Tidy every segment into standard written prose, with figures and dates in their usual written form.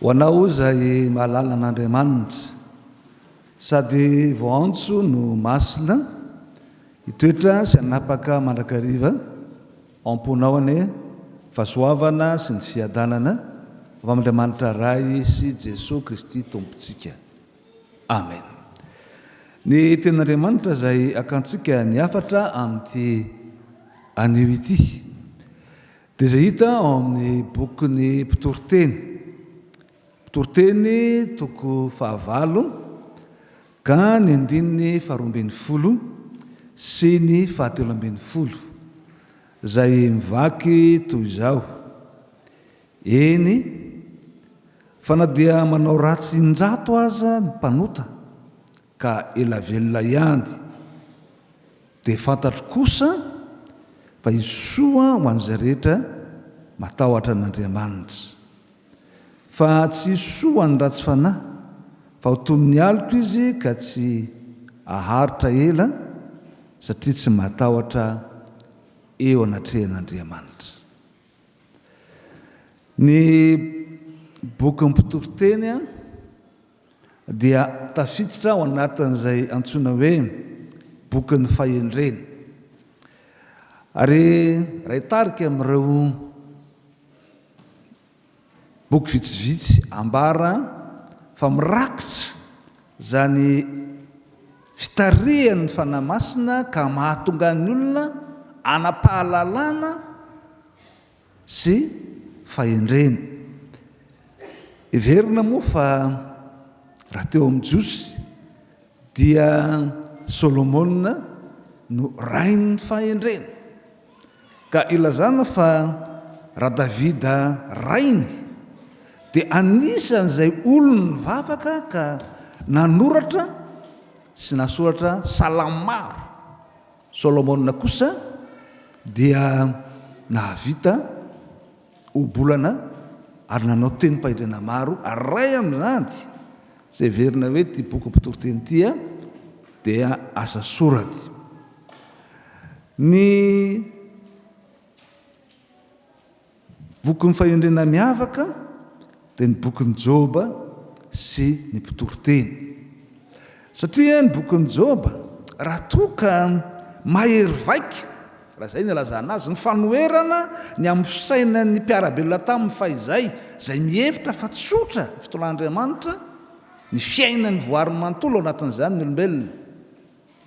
ho anao zay mahalala an'Andriamanitra sady voantso no masina hitoetra sy hanapaka mandrakariva amponao ane fahasoavana sy ny fiadanana avy amin'Andriamanitra ray sy Jesosy Kristy tompontsika. Amen. Ny ten'Andriamanitra zay akantsika niafatra amin'ity anio ity dia zay hita ao amin'ny bokyny Mpitoroteny toko 9 ka ny 12 sy ny 17 zay mivaky toy izao: eny fa na dia manao ratsy 100 aza ny mpanota ka ela velona ihany, dia fantatro kosa fa isoa ho an'izay rehetra matahotra an'Andriamanitra. Fa tsy isoa ny ratsy fanahy, fa ho toy ny aloko izy ka tsy aharitra ela satria tsy matahotra eo anatrehan'Andriamanitra. Ny boky Mpitoroteny dia tafiditra ao anatin'izay antsoina hoe boky ny fahendreny, ary raha hitarika amin'ireo boky vitsivitsy ambara fa mirakitra zany fitarihan'ny fanahy masina ka mahatonga ny olona anapahalalana sy fahendreny. Heverina moa fa raha teo amin'ny Jiosy dia Solomona no rainy fahendreny, ka ilazana fa raha Davida rainy dia anisan'izay olony vavaka ka nanoratra sy nasoratra salamo maro. Solomona kosa dia nahavita obolana ary nanao tenim-pahendrena maro, ary ray amin'izany zay verina hoe ty boky Mpitoroteny ity dia asa soraty. Ny boky ny fahendrena miavaka dia ny boky ny Joba sy ny Mpitoroteny, satria ny boky ny Joba raha toa ka mahery vaika, raha zay ny alazana azy, ny fanoherana ny amin'ny fisainan'ny mpiarabelona tamin'ny fahizay zay mihevitra fa tsotra fitondran'Andriamanitra ny fiainany voariny manontolo ao anatin'izany ny olombelona,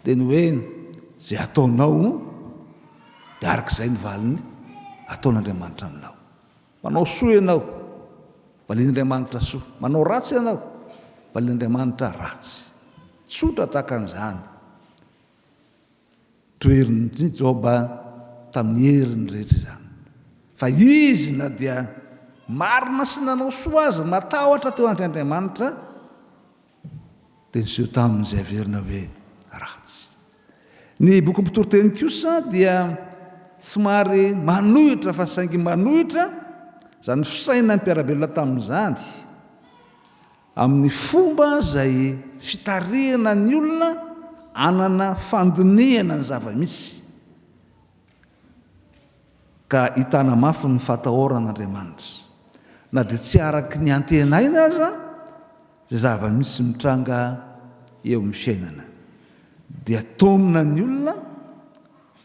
dia ny hoe zay ataonao dia arak'izay ny valiny ataon'Andriamanitra aminao. Manao soa ianao, valian'Andriamanitra soa; manao ratsy ianao, valian'Andriamanitra ratsy. Tsotra tahaka an'izany toerin'ny Joba tamin'ny heriny rehetra izany. Fa izy na dia marina sy nanao soa azy, matahotra teo andrian'Andriamanitra, dia niseho tamin'izay averina hoe ratsy. Ny boky Mpitoroteny kosa dia somary manohitra, fa saingy manohitra zany fisainan'ny mpiarabelona tamin'izany amin'ny fomba zay fitarihana ny olona anana fandinihana ny zava-misy, ka hitana mafy ny fatahoran'Andriamanitra. Na dia tsy araky ny antenaina aza zay zava-misy mitranga eo amin'ny fiainana, dia tonina ny olona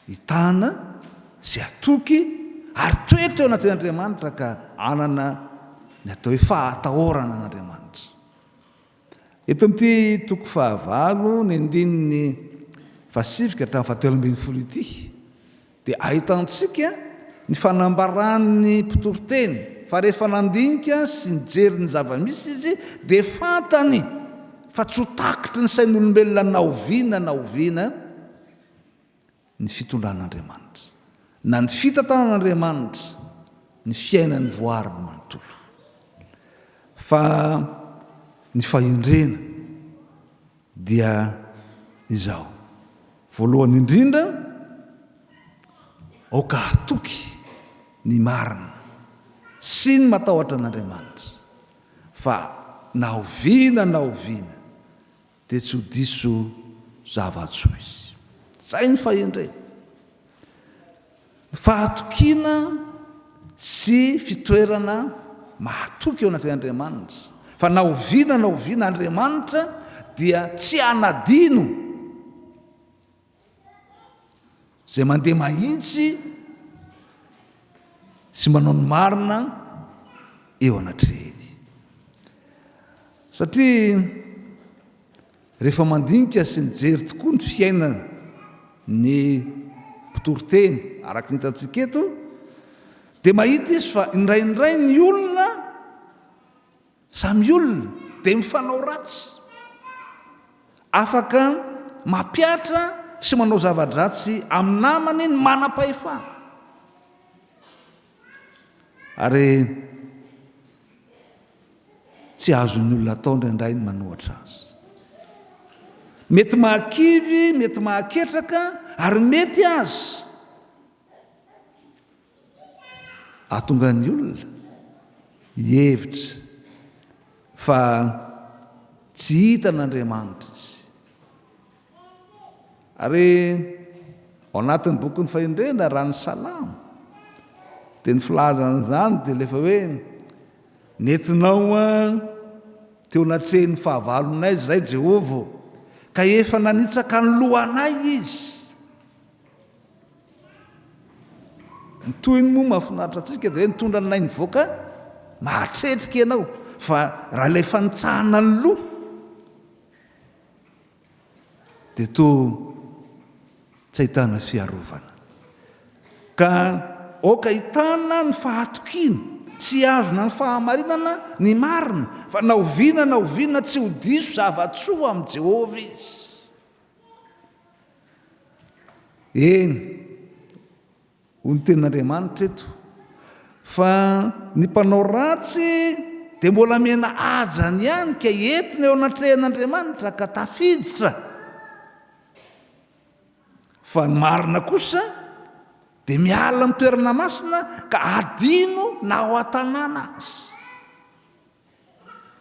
hitana sy atoky ary toetra eo anatin'Andriamanitra ka anana ny atao hoe fahatahorana an'Andriamanitra. Eto amin'ity toko 9 ny 17 hatramin'ny 17 ity dia ahitantsika ny fanambaran'ny Mpitoroteny fa rehefa nandinika sy nijery ny zava-misy izy dia fantany fa tsy ho takitry ny sain'olombelona naoviana ny fitondran'Andriamanitra na ny fitantanan'Andriamanitra ny fiainan'ny voariny manontolo. Fa ny fahendrena dia izao: voalohany indrindra aoka hatoky ny marina sy ny matahotra an'Andriamanitra, fa naoviana dia tsy ho diso zava-tsoa izy. Zay ny fahendrena, fahatokiana sy fitoerana mahatoky eo anaty Andriamanitra. Fa na oviana Andriamanitra dia tsy anadino zay mandeha mahitsy sy manao ny marina eo anatreny. Satria rehefa mandinika sy mijery tokoa ny fiainana ny mpitoroteny araky ny hitantsika eto, dia mahita izy fa indraindray ny olona, samy olona dia mifanao ratsy, afaka mampiatra sy manao zava-dratsy amin'ny namany ny manam-pahefana. Ary tsy azon'ny olona atao indraindray ny manohatra azy. Mety mahakivy, mety mahaketraka, ary mety azy ahatonga ny olona hihevitra fa tsy hita n'Andriamanitra izy. Ary ao anatin'ny boky ny fahendrena raha ny Salamo dia ny filazan'izany dia lefa hoe nentinao teo anatrehny fahavalonay zay Jehova, ka efa nanitsaka ny lohanay izy. Ny toyny moa mahafinaritra antsika dia hoe nitondra anay nivoaka mahatretrika ianao, fa raha ilay fanitsahana ny loha dia toa tsy ahitana fiarovana. Ka oka hitana ny fahatokiana sy azona ny fahamarinana ny marina, fa na oviana tsy ho diso zava-tsoa amin'i Jehova izy. Eny, hoy ny tenin'Andriamanitra eto, fa ny mpanao ratsy dia mbola mena ajany ihany, ka entina eo anatrehan'Andriamanitra ka tafiditra. Fa ny marina kosa dia miala amin'ny toerana masina ka adino na ao an-tanàna azy.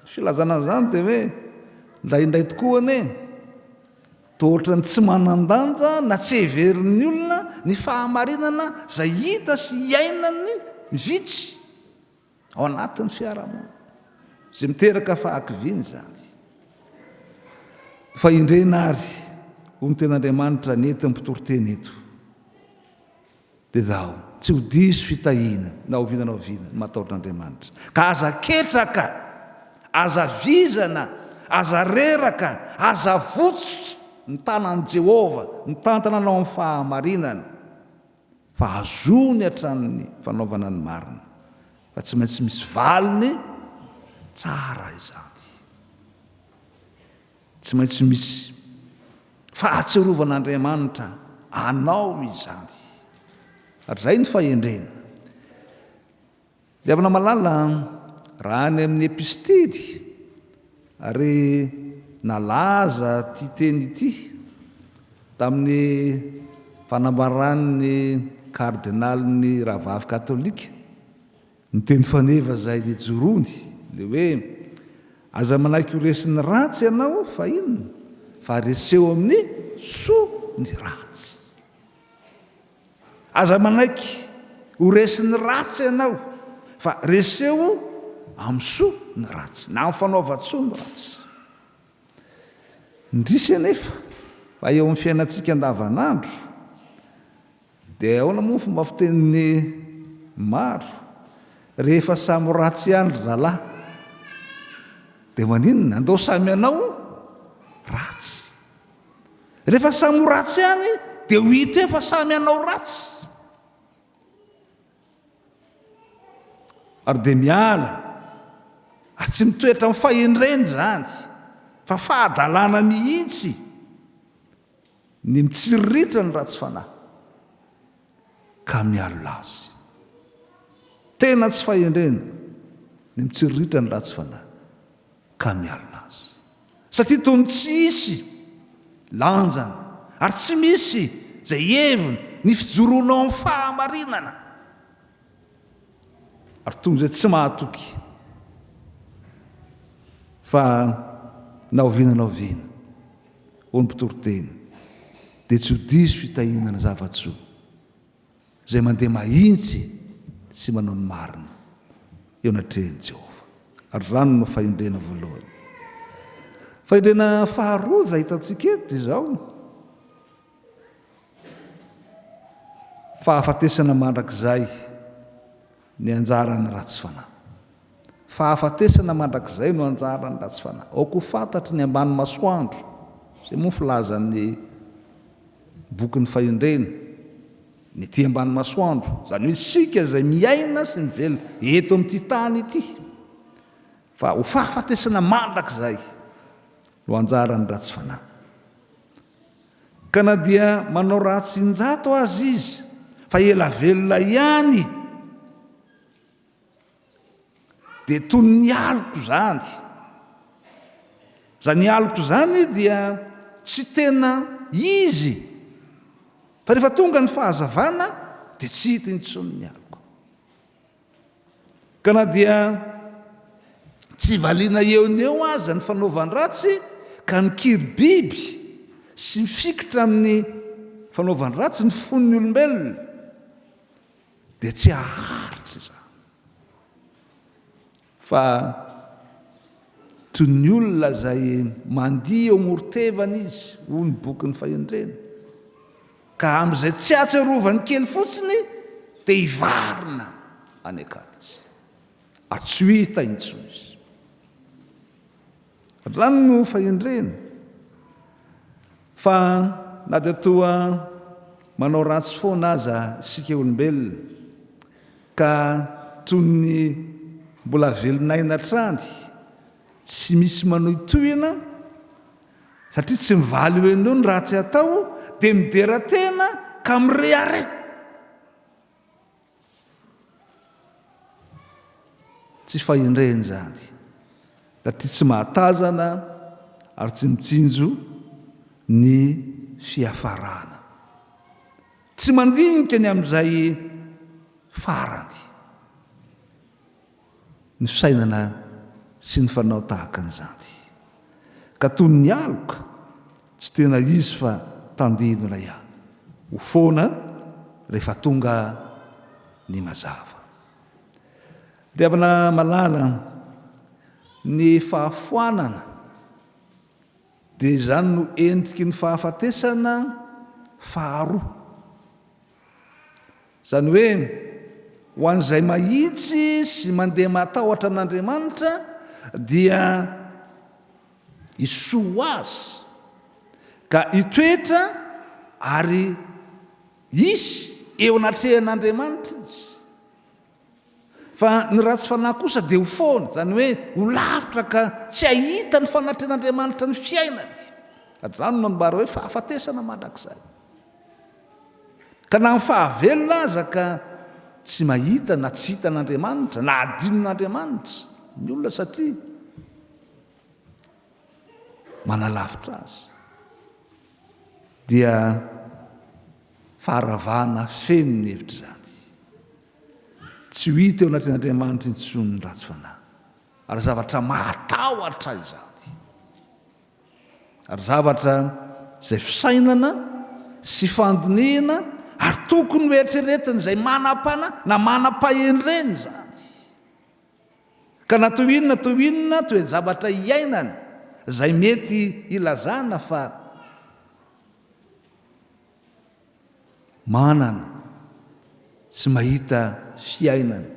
Filazana izany dia hoe indraindray tokoa ane toa ohatrany tsy manan-danja na tsy heverin'ny olona ny fahamarinana zay hita sy iainany vitsy ao anatin'ny fiarahamonina, zay miteraka fahakiviany zany. Fa indrena ary hoy ny ten'Andriamanitra nentin'ny mpitoroteny eto, dia zaho tsy ho diso fitahiana na oviana ny matahotr'Andriamanitra, ka aza ketraka, aza vizana, aza reraka, aza votsotra ny tanan'i Jehova, ny tantana anao amin'ny fahamarinana, fa azony hatramin'ny fanaovana ny marina, fa tsy maintsy misy valiny tsara izany, tsy maintsy misy fahatsiarovanaN'Andriamanitra anao izany. Ary zay ny fahendrena. Dia avy namalala raha any amin'ny epistely, ary nalaza ty teny ity tamin'ny fanambaran'ny kardinaliny rahavavy katolika, ny teny faneva zay nijorony, le hoe aza manaiky ho resin'ny ratsy ianao, fa inona? Fa reseo amin'ny soa ny ratsy. Aza manaiky ho resin'ny ratsy ianao, fa reseo amin'ny soa ny ratsy, na amin'ny fanaova-tsoa ny ratsy. Indrisy anefa fa eo amin'ny fiainantsika andavanandro dia ahoana moa fomba fitenin'ny maro, rehefa samy ratsy ihany ry ralahy dia maninona? Andao samy anao ratsy. Rehefa samy ratsy ihany dia ho hita hoe fa samy anao ratsy. Ary dia miala, ary tsy mitoetra amin'ny fahendreny zany, fa fahadalana mihitsy ny mitsiriritra ny ratsy fanahy ka mialo azy. Tena tsy fahendrena ny mitsiriritra ny ratsy fanahy ka mialo azy, satria toy ny tsy misy lanjana ary tsy misy zay heviny ny fijoroanao amin'ny fahamarinana, ary toy zay tsy mahatoky fa naoviana ho ny mpitoroteny dia tsy ho diso fitahinana zava-tsoa zay mandeha mahitsy sy manao ny marina eo anatrehany Jehova. Ary rano no fahendrena voalohany. Fahendrena faharoa zay hitantsika eto dia izao. Fahafatesana mandrakizay ny anjarany ratsy fanahy. Fahafatesana mandrakizay no anjarany ratsy fanahy. Aoko fantatry ny ambany masoandro, izay moa filazan'ny boky ny fahendrena, ny ty ambany masoandro, zany hoe sika zay miaina sy mivelo eto amin'ity tany ity. Fa ho fahafatesana mandrakizay no anjarany ratsy fanahy. Ka na dia manao ratsy injato azy izy, fa ela velona ihany, dia toy ny aloko zany. Zany aloko zany dia tsy tena izy, fa rehefa tonga ny fahazavana dia tsy hita intsony ny aloko. Ka na dia tsy valiana eo ny eo aza ny fanaovany ratsy, ka mikiry biby sy mifikitra amin'ny fanaovany ratsy ny fon'ny olombelona, dia tsy haharitra izany. Fa toy ny olona zay mandia eo morotevana izy, hoy ny boky ny fahendrena, ka amin'izay tsy atserovany kely fotsiny dia hivarina any akata izy, ary tsy hita intsony izy. Rano no fahendrena. Fa na dia toa manao ratsy foana aza isika olombelona, ka toy ny mbola velonaina hatrany, tsy misy manohitohina, satria tsy mivaly eo eny eo ny ratsy atao, dia midera tena ka mirehare. Tsy fahendreny zany, satria tsy mahatazana ary tsy mitsinjo ny fiafarana, tsy mandinika ny amin'izay farany ny fisainana sy ny fanao tahaka an'izany. Ka toy ny aloka, tsy tena izy fa tandidona ihany, ho foana rehefa tonga ny mazava. Riavana malala ny fahafoanana, dia izany no endriky ny fahafatesana faharoa. Zany hoe ho an'izay mahitsy sy mandeha matahotra an'Andriamanitra, dia isoa azy ka hitoetra ary isy eo anatrehan'Andriamanitra izy. Fa ny ratsy fanahy kosa dia ho foana, zany hoe ho lavitra ka tsy ahita ny fanatrehan'Andriamanitra ny fiainany. Zany no ambara hoe fahafatesana mandrakizay. Ka na ny fahavelona aza ka tsy mahita na tsy hita n'Andriamanitra, na adinon'Andriamanitra ny olona, satria manalavitra azy, dia faharavana feno ny hevitra zany. Tsy ho hita eo anatin'Andriamanitra intsony ny ratsy fanahy, ary zavatra mahatahotra izany, ary zavatra izay fisainana sy fandiniana, ary tokony ho eritreretiny izay manapana na manam-pahendreny zany. Ka na toy inona toe zavatra iainana izay mety ilazana fa manana sy mahita fiainana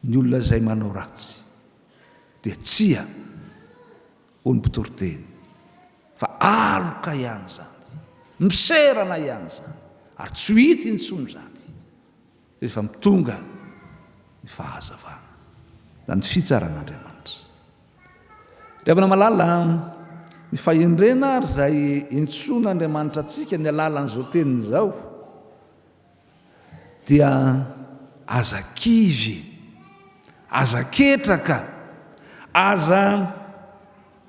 ny olona izay manao ratsy, dia tsia ho ny mpitoroteny, fa aloka ihany zany, miserana ihany zany, ary tsy ho hita intsony zany rehefa mitonga ny fahazavana na ny fitsaran'Andriamanitra. Riavana malala ny fahendrena ary zay intson'Andriamanitra antsika ny alalan'izao teniny izao, dia aza kivy, aza ketraka, aza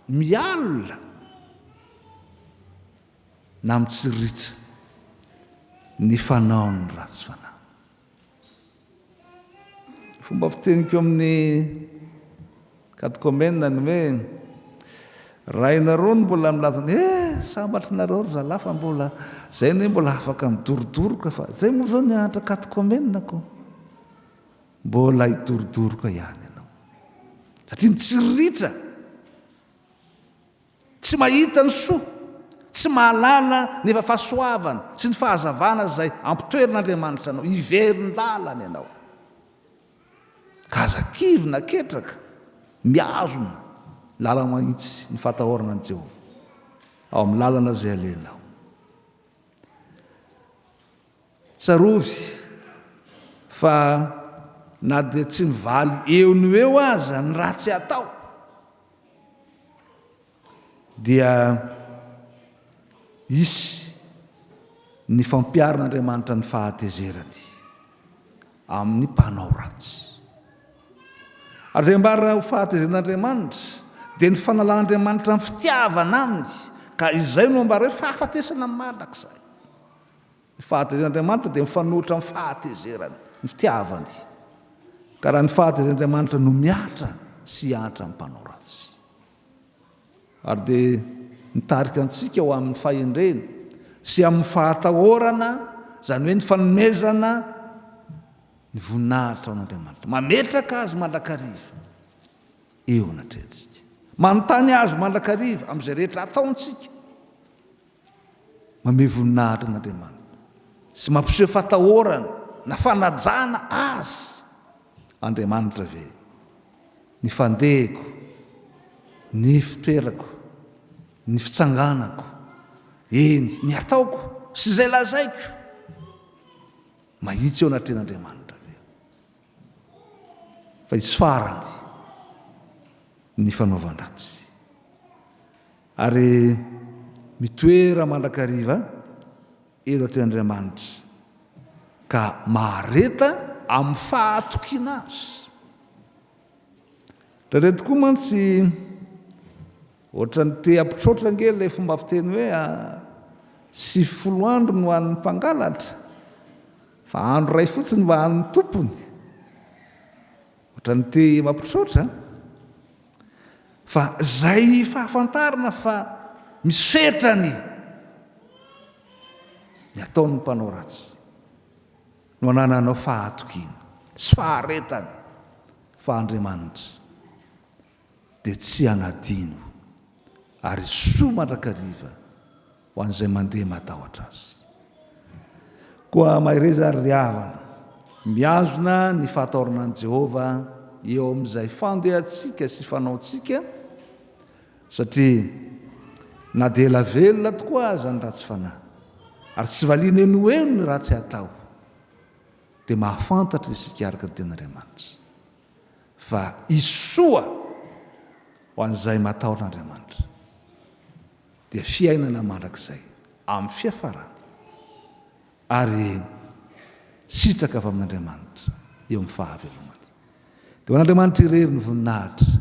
mialina na mitsiritra ny fanaony ratsy fanahy. Fomba fiteniko amin'ny katokômena ny hoe rainareo ny mbola milatiny, sambatra nareo ry zalahy fa mbola zay ny mbola afaka midorodoroka, fa zay moa zao ny ahatra katokômenako, mbola hitorodoroka ihany ianao satria mitsiriritra tsy mahita ny soa tsy mahalala nefa fahasoavana sy ny fahazavana zay ampitoerin'Andriamanitra anao iveryn-dalana ianao ka azakivina ketraka miazona lala mahitsy ny fatahorana an' Jehova ao amin'ny lalana zay alenao. Tsarovy fa na dia tsy mivaly eo no eo aza ny ratsy atao dia isy ny fampiaran'Andriamanitra ny fahatezerany amin'ny mpanao ratsy. Ary zay mbara ho fahatezerin'Andriamanitra dia ny fanalan'Andriamanitra ny fitiavana aminy ka izay no mbara hoe fahafatesana mandrakizay. Ny fahatezerin'Andriamanitra dia mifanohitra amin'ny fahatezerany ny fitiavany ka raha ny fahatezerin'Andriamanitra no miatra sy hiatra amin'ny mpanao ratsy. Ary dia nitarika antsika ho amin'ny fahendrena sy amin'ny fahatahorana zany hoe ny fanomezana ny voninahitra ao an'Andriamanitra mametraka azy mandrakariva eo anatrehantsika manontany azy mandrakariva amin'izay rehetra ataontsika mame voninahitra an'Andriamanitra sy mampiseho fatahorana na fanajana azy Andriamanitra ve ny fandehako ny fitoerako ny fitsanganako eny ny ataoko sy zay lazaiko mahitsy eo anatrehan'Andriamanitra ve fa izy farany ny fanaovan-dratsy ary mitoera mandrakariva eo anatrehan'Andriamanitra ka mahareta amin'ny fahatokiana azy. Raha tokoa mantsy ohatra ny te ampitrotra ngely ilay fomba fiteny hoe 70 andro no an'ny mpangalatra fa andro ray fotsiny mba an'ny tompony. Ohatra ny te mampitrotra fa zay fahafantarana fa misy fetrany ny ataon'ny mpanao ratsy no anananao fahatokiana sy faharetany fa Andriamanitra dia tsy hanadino ary soa mandrakariva ho an'izay mandeha matahotra azy. Koa mahereza ary riavana miazona ny fahatahorana an' Jehova eo amin'izay fandehantsika sy fanaontsika satria na dia ela velona tokoa aza ny ratsy fanahy ary tsy valiana eno eno ny ratsy atao dia mahafantatra isika araka ny ten'Andriamanitra fa isoa ho an'izay matahoran'Andriamanitra dia fiainana mandrakizay amin'ny fiafarany ary sitraka avy amin'Andriamanitra eo amin'ny fahavelomany. Dia ho an'Andriamanitra irery ny voninahitra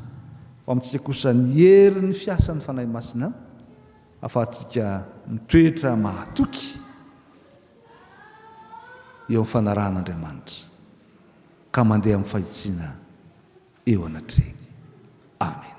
ho amintsika kosa ny hery ny fiasan'ny fanahy masina ahafahantsika mitoetra mahatoky eo amin'ny fanaran'Andriamanitra ka mandeha amin'ny fahitsiana eo anatrehany. Amen.